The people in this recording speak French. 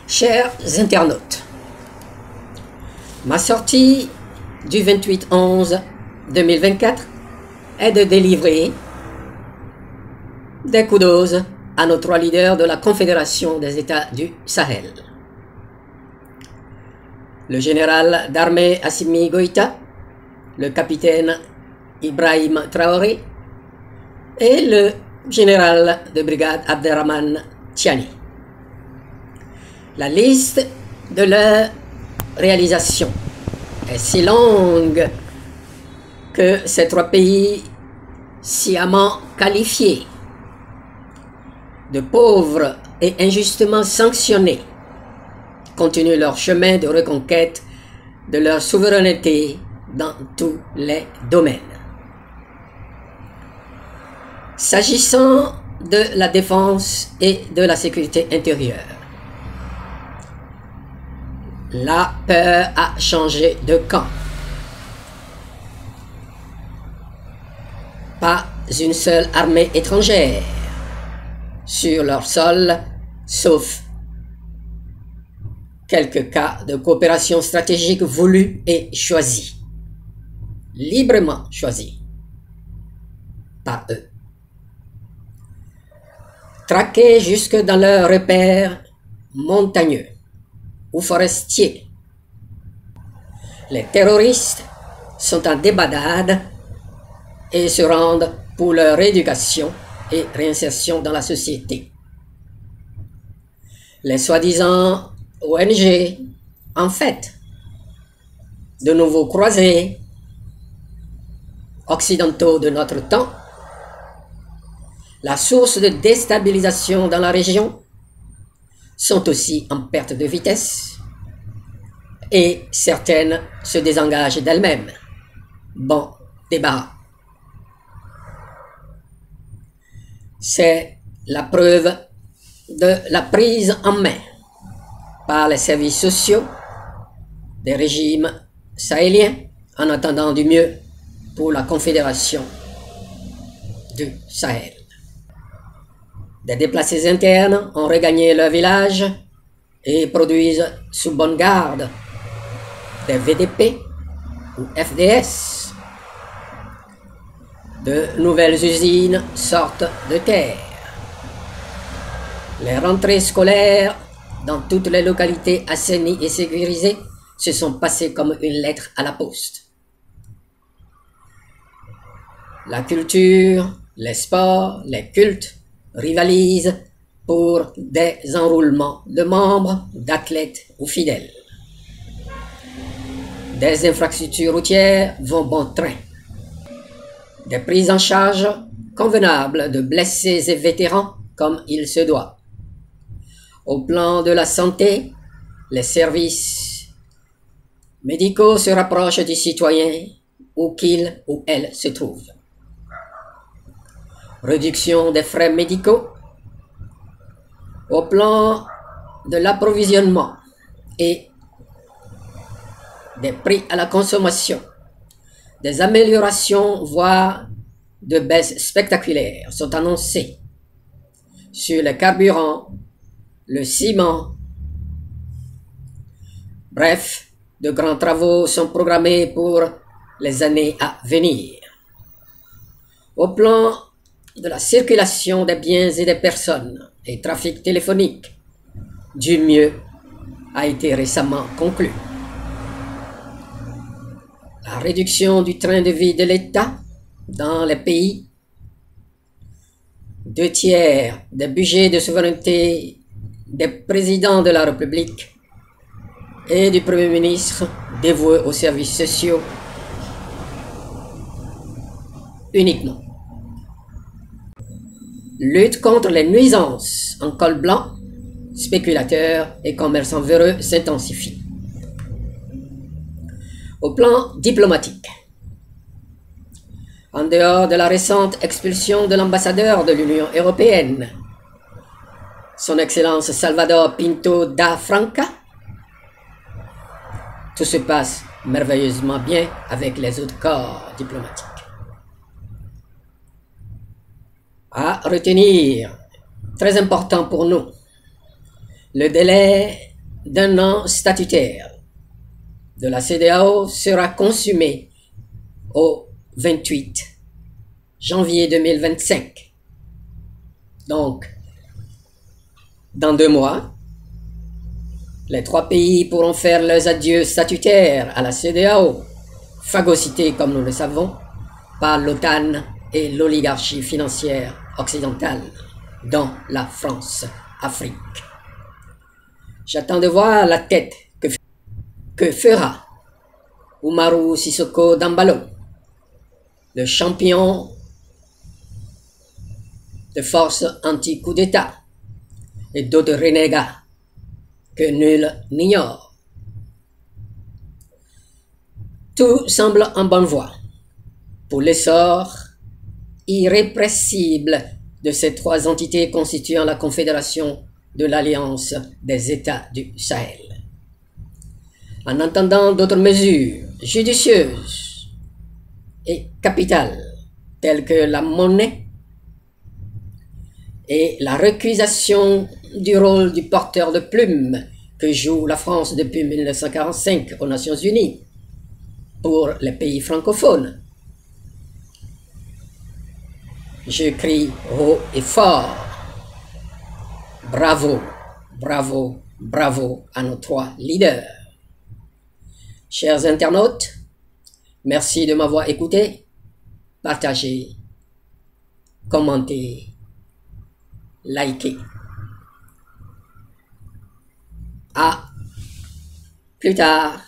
Chers internautes, ma sortie du 28/11/2024 est de délivrer des kudos à nos trois leaders de la Confédération des États du Sahel. Le général d'armée Assimi Goïta, le capitaine Ibrahim Traoré et le général de brigade Abderrahmane Tiani. La liste de leurs réalisations est si longue que ces trois pays sciemment qualifiés de pauvres et injustement sanctionnés continuent leur chemin de reconquête de leur souveraineté dans tous les domaines. S'agissant de la défense et de la sécurité intérieure, la peur a changé de camp. Pas une seule armée étrangère sur leur sol, sauf quelques cas de coopération stratégique voulus et choisis, librement choisis par eux. Traqués jusque dans leurs repères montagneux ou forestiers, les terroristes sont en débandade et se rendent pour leur éducation et réinsertion dans la société. Les soi-disant ONG, en fait, de nouveaux croisés occidentaux de notre temps, la source de déstabilisation dans la région, sont aussi en perte de vitesse et certaines se désengagent d'elles-mêmes. Bon débarras. C'est la preuve de la prise en main par les services sociaux des régimes sahéliens en attendant du mieux pour la Confédération du Sahel. Des déplacés internes ont regagné leur village et produisent sous bonne garde des VDP ou FDS. De nouvelles usines sortent de terre. Les rentrées scolaires dans toutes les localités assainies et sécurisées se sont passées comme une lettre à la poste. La culture, les sports, les cultes rivalisent pour des enroulements de membres, d'athlètes ou fidèles. Des infrastructures routières vont bon train. Des prises en charge convenables de blessés et vétérans comme il se doit. Au plan de la santé, les services médicaux se rapprochent du citoyen où qu'il ou elle se trouve. Réduction des frais médicaux. Au plan de l'approvisionnement et des prix à la consommation, des améliorations, voire de baisses spectaculaires sont annoncées sur le carburant, le ciment. Bref, de grands travaux sont programmés pour les années à venir. Au plan de la circulation des biens et des personnes et trafic téléphonique, du mieux a été récemment conclu. La réduction du train de vie de l'État dans les pays, 2/3 des budgets de souveraineté des présidents de la République et du Premier ministre dévoués aux services sociaux uniquement. Lutte contre les nuisances en col blanc, spéculateurs et commerçants véreux s'intensifie. Au plan diplomatique, en dehors de la récente expulsion de l'ambassadeur de l'Union européenne, Son Excellence Salvador Pinto da Franca, tout se passe merveilleusement bien avec les autres corps diplomatiques. À retenir, très important pour nous, le délai d'un an statutaire de la CEDEAO sera consumé au 28 janvier 2025. Donc, dans 2 mois, les 3 pays pourront faire leurs adieux statutaires à la CEDEAO, phagocytée, comme nous le savons, par l'OTAN et l'oligarchie financière occidentale, dont la France-Afrique. J'attends de voir la tête que fera Umaru Sissoco d'Embalo, le champion de forces anti-coup d'État, et d'autres renégats que nul n'ignore. Tout semble en bonne voie pour l'essor irrépressible de ces 3 entités constituant la Confédération de l'Alliance des États du Sahel. En attendant d'autres mesures judicieuses et capitales, telles que la monnaie et la récusation du rôle du porteur de plume que joue la France depuis 1945 aux Nations Unies pour les pays francophones. Je crie haut et fort, bravo, bravo, bravo à nos 3 leaders. Chers internautes, merci de m'avoir écouté, partagé, commenté, liké. À plus tard.